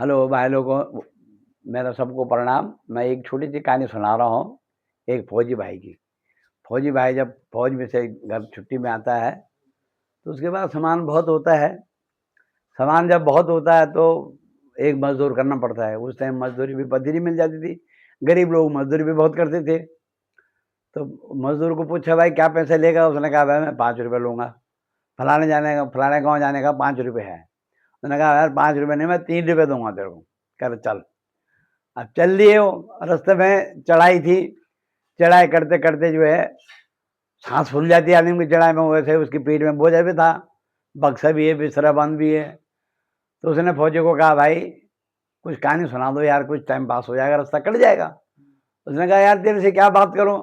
Hello भाई लोगों, मेरा सबको प्रणाम। मैं एक छोटी सी कहानी सुना रहा हूँ एक फौजी भाई की। फौजी भाई जब फौज में से घर छुट्टी में आता है तो उसके बाद सामान बहुत होता है। सामान जब बहुत होता है तो एक मजदूर करना पड़ता है। उस टाइम मजदूरी भी बदली मिल जाती थी। गरीब लोग मजदूरी भी बहुत करते थे। तो मजदूर को पूछा, भाई क्या पैसे लेगा? उसने कहा, भाई मैं 5 रुपये लूँगा। फलाने गाँव जाने का 5 रुपये है। उसने कहा, यार 5 रुपये नहीं, मैं 3 रुपये दूंगा तेरे को। कह रहे चल। अब चल दिए वो। रास्ते में चढ़ाई थी। चढ़ाई करते करते जो है सांस फूल जाती है आदमी की चढ़ाई में। वैसे उसकी पीठ में बोझा भी था, बक्सा भी है, बिस्तरा बंद भी है। तो उसने फौजी को कहा, भाई कुछ कहानी सुना दो यार, कुछ टाइम पास हो जाएगा, रास्ता कट जाएगा। उसने कहा, यार तेरे से क्या बात करूं,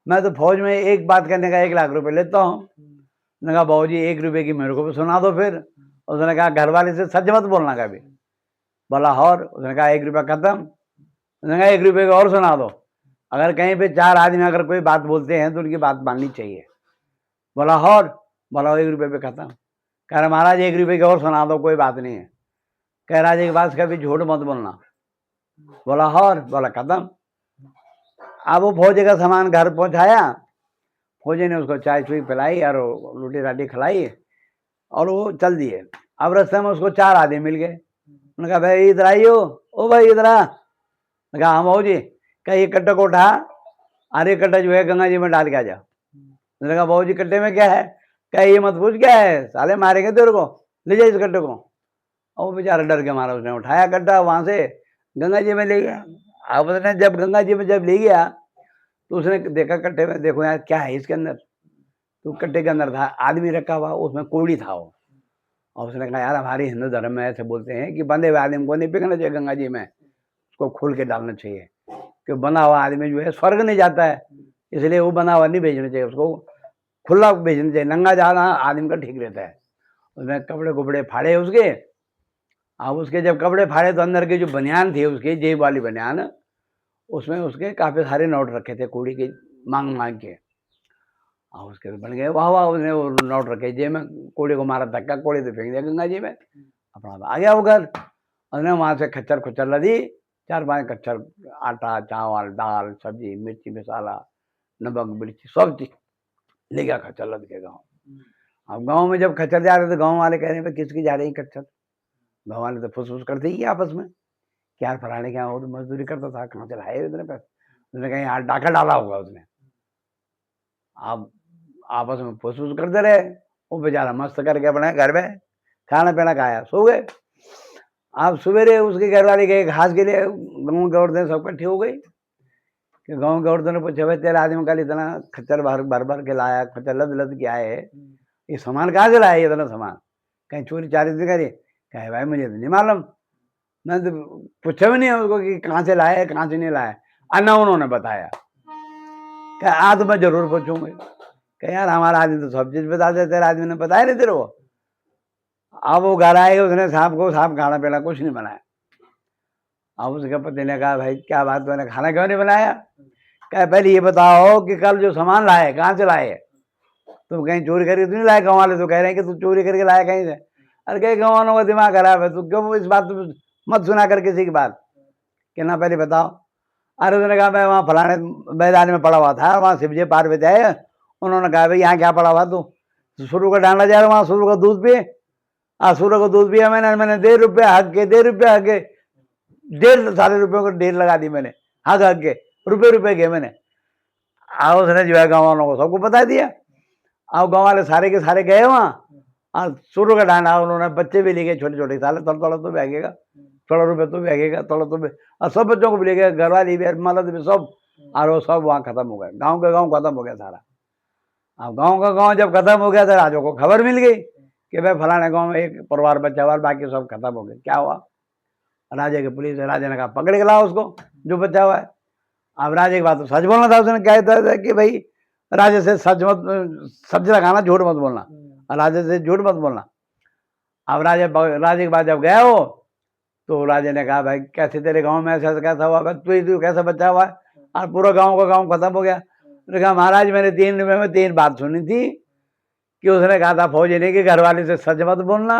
मैं तो फौज में एक बात करने का 1 लाख रुपए लेता हूँ। उसने कहा, बाबूजी 1 रुपये की मेरे को भी सुना दो फिर। उसने कहा, घर वाले से सच मत बोलना कभी। बोला और? उसने कहा, 1 रुपया खत्म। उसने कहा, 1 रुपये का और सुना दो। अगर कहीं पे 4 आदमी अगर कोई बात बोलते हैं तो उनकी बात माननी चाहिए। बोला और? बोला 1 रुपये पे खत्म। कह रहा, महाराज 1 रुपये की और सुना दो, कोई बात नहीं है। कह रहा, एक बात कभी झूठ मत बोलना। बोला और? बोला खत्म। अब वो फौजी का सामान घर पहुंचाया। फौजी ने उसको चाय चुई पिलाई और रोटी राटी खिलाई और वो चल दिए। अब रास्ते में उसको 4 आदमी मिल गए। उन्होंने कहा, भाई इधर आइयो। ओ भाई इधर आ। कहा, हाँ भाऊ जी। कहा, ये कट्टे को उठा और ये कट्टा जो है गंगा जी में डाल के आ जा। उसने कहा, बाबू जी कट्टे में क्या है? कहा, ये मत पूछ क्या है, साले मारेंगे तेरे को, ले जा इस कट्टे को। और वो बेचारा डर के मारा, उसने उठाया कट्टा, वहां से गंगा जी में ले गया। अब उसने जब गंगा जी में जब ले गया तो उसने देखा कट्टे में, देखो यार क्या है इसके अंदर। तो कट्टे के अंदर था आदमी रखा हुआ, उसमें कोड़ी था वो। और उसने कहा, यार हमारे हिंदू धर्म में ऐसे बोलते हैं कि बंधे हुए आदमी को नहीं फेंकना चाहिए गंगा जी में, उसको खोल के डालना चाहिए। कि बना हुआ आदमी जो है स्वर्ग नहीं जाता है, इसलिए वो बना हुआ नहीं भेजना चाहिए, उसको खुला भेजना चाहिए। नंगा जाना आदमी का ठीक रहता है। उसने कपड़े कुपड़े फाड़े उसके। अब उसके जब कपड़े फाड़े तो अंदर की जो बनियान थी उसकी, जेब वाली बनियान, उसमें उसके काफी सारे नोट रखे थे कौड़ी के, मांग मांग के। और उसके बन गए वाह वाह। उसने वो नोट रखे जेब में, कौड़ी को मारा धक्का, कौड़ी तो फेंक दिया गंगा जी में। अपना आ गया वो घर। उसने वहां से खच्चर खुच्चर लदी, 4-5 खच्चर, आटा चावल दाल सब्जी मिर्ची मसाला नमक मिर्ची सब चीज ले गया खच्चर लद के गाँव। अब गाँव में जब खच्चर जा रहे थे, गाँव वाले कह रहे हैं, किसकी जा रही खच्चर? गाँव वाले तो फुस करते ही आपस में, क्या फलाने क्या, वो तो मजदूरी करता था, कहाँ से लाए इतने पैसे? उसने कहीं हाथ डाका डाला होगा उसने। आप आपस में फुस करते रहे। वो बेचारा मस्त करके अपने घर में खाना पीना खाया, सो गए। आप सवेरे उसके घर वाले गए घास के लिए, गाँव की औरतें सब इकट्ठी हो गई। कि गाँव की औरतों ने पूछा, भाई तेरा आदमी कल इतना खच्चर भर भर के लाया, खच्चर लद लद के आए, ये सामान कहाँ से लाया? इतना सामान कहीं चोरी चारी से करी? कहे, भाई मुझे तो नहीं मालूम, मैं तो पूछा भी नहीं उसको कि कहाँ से लाया कहाँ से नहीं लाया। अन्ना उन्होंने बताया। कहा, आज मैं जरूर पूछूंगी। कहे, यार हमारा आदमी तो सब चीज बता देते, तेरा आदमी ने बताया नहीं तेरे को। अब वो घर आए, उसने साहब खाना पीना कुछ नहीं बनाया। अब उसके पति ने कहा, भाई क्या बात, तूने खाना क्यों नहीं बनाया? कहे, पहले ये बताओ कि कल जो सामान लाए कहाँ से लाए? तुम कहीं चोरी करके तो नहीं लाए? गाँव वाले तो कह रहे हैं कि तू चोरी करके लाया कहीं से। अरे कहीं गाँव वालों का दिमाग खराब है, तू क्यों इस बात मत सुना कर किसी की बात, कि ना पहले बताओ। अरे उसने कहा, मैं वहाँ फलाने मैदान में पड़ा हुआ था, वहाँ शिवजी पार्वती आए, उन्होंने कहा, भाई यहाँ क्या पड़ा हुआ तू? शुरू का डांडा जा रहा, वहाँ शुरू का दूध पिए। सूर्य को दूध पिया मैंने 1.5 रुपये हक के, 1.5 रुपये हक के, 1.5 सारे रुपये को ढेर लगा दी मैंने, हक हक के, रुपये गए मैंने। उसने जो है गाँव वालों को सबको बता दिया। अब गाँव वाले सारे के सारे गए वहाँ, और शुरू का डांडा उन्होंने, बच्चे भी ले गए छोटे छोटे, साले थोड़ा थोड़ा तो भागेगा, थोड़ा रुपये तो भागेगा, थोड़ा तो और सब बच्चों को भी ले गए, घर वाली भी मदद भी सब। और वो सब वहाँ खत्म हो गए, गाँव का गाँव खत्म हो गया सारा। अब गाँव का गाँव जब खत्म हो गया तो राजों को खबर मिल गई कि भाई फलाने गाँव में एक परिवार बचा हुआ, बाकी सब खत्म हो गए। क्या हुआ? राजा की पुलिस, राजा ने कहा, पकड़ के लाओ उसको जो बचा हुआ है। अब राजा की बात तो सच बोलना था, उसने कहता था कि भाई राजा से सच लगाना, झूठ मत बोलना, राजा से झूठ मत बोलना। अब राजा के बाद जब गया वो, तो राजा ने कहा, भाई कैसे तेरे गांव में ऐसा कैसा हुआ, भाई तू कैसा बचा हुआ है और पूरा गांव का गांव खत्म हो गया? उसने कहा, महाराज मैंने 3 रुपये में 3 बात सुनी थी कि उसने कहा था फौजी ने कि घर वाले से सच मत बोलना,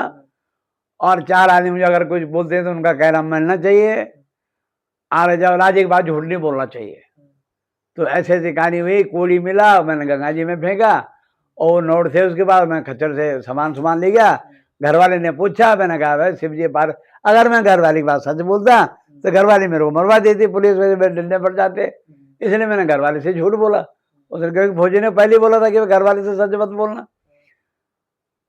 और 4 आदमी जो अगर कुछ बोलते हैं तो उनका कहना मानना चाहिए, और जब राजे के बाद झूठ नहीं बोलना चाहिए। तो ऐसे ऐसी कहानी हुई। कोड़ी मिला, मैंने गंगा जी में फेंका, और नोट थे। उसके बाद मैं खच्चर से सामान ले गया। घर वाले ने पूछा, मैंने कहा भाई शिव जी पार, अगर मैं घर वाली की बात सच बोलता तो घर वाली मेरे को मरवा देती, पुलिस में डंडे पड़ जाते। इसलिए मैंने घर वाले से झूठ बोला। उसने कहा फौजी ने पहले बोला था कि घर वाले से सच मत बोलना।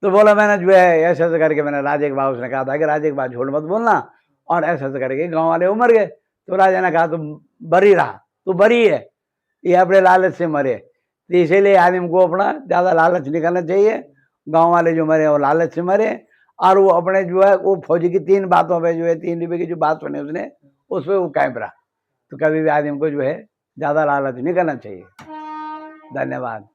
तो बोला मैंने जो है ऐसे ऐसे करके, मैंने राजे के बाद उसने कहा था कि राजे के बाद झूठ मत बोलना, और ऐसे ऐसे करके गाँव वाले उमर गए। तो राजा ने कहा तुम बरी रहा, तू बरी है, ये अपने लालच से मरे। तो इसीलिए आदमी को अपना ज़्यादा लालच नहीं करना चाहिए। गांव वाले जो मरे वो लालच से मरे, और वो अपने जो है वो फौजी की 3 बातों पे जो है 3 डिब्बे की जो बात सुने उसने, उस पर वो कायम रहा। तो कभी भी आदमी को जो है ज़्यादा लालच नहीं करना चाहिए। धन्यवाद।